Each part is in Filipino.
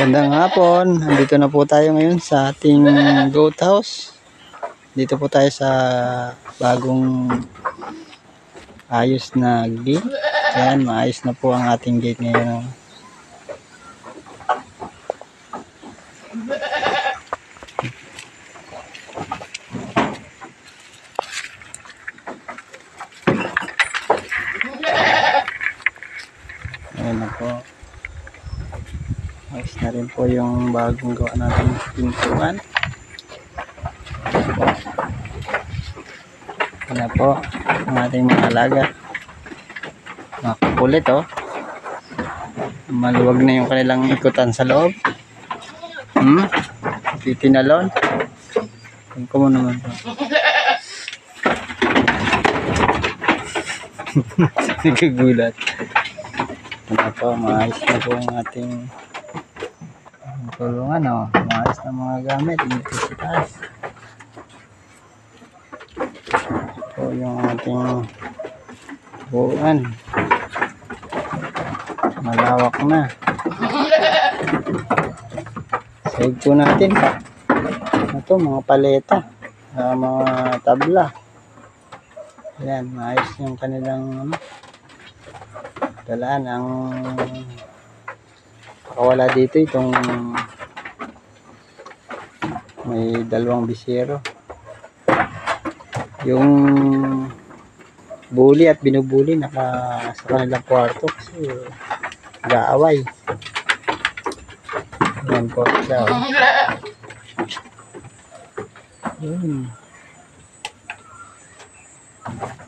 Magandang hapon. Andito na po tayo ngayon sa ating goat house. Dito po tayo sa bagong ayos na gate. Ayan, maayos na po ang ating gate ngayon. Ayan na po. Ayos na rin po yung bagong gawa natin pintuan. Ayan na po ang ating mga alaga. Makukulit oh. Maluwag na yung kanilang ikutan sa loob. Titinalon. Tingnan ko mo naman po. Nagkagulat. Ayan po, maayos na po ang ating tulungan oh. Maayos na mga gamit dito sa taas. Ito yung ating buuan. Malawak na. Save po natin pa. Ito mga paleta. Mga tabla. Ayan, maayos yung kanilang dalaan. Ang pakawala dito itong may dalawang bisero. Yung bully at binubuli naka sa kanilang kwarto kasi gaaway. Yan po siya.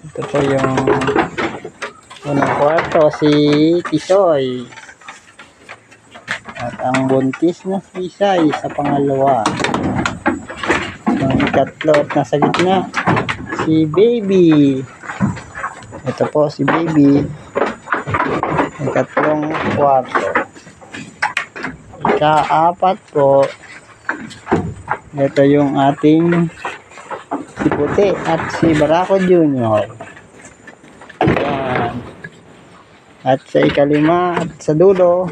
Ito po yung unang kwarto, si Tisoy. At ang buntis na si Isay sa pangalawa. Ang ikatlo at nasa gitna, si Baby. Ito po si Baby. Ikatlong kwarto. Ika-apat po. Ito yung ating si Puti at si Barako Junior. Ayan. At sa ikalima at sa dulo,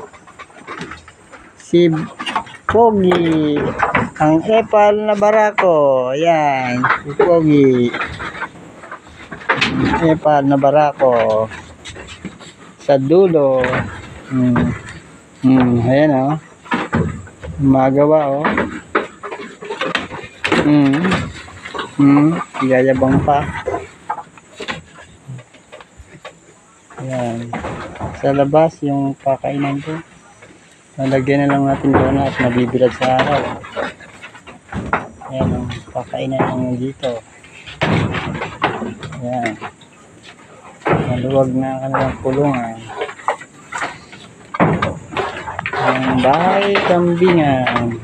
si Pogi. Ang epal na Barako. Ayan. Si Pogi. Epal na Barako. Sa dulo. Ayan o. Magawa o. Yayabang pa. Ayan. Sa labas yung pakainan ko. Nalagyan na lang natin doon at mabibilad sa araw. Ayan ang pakainan namin dito. Ayan. Maluwag na kanilang kulungan. Ang bahay kambingan.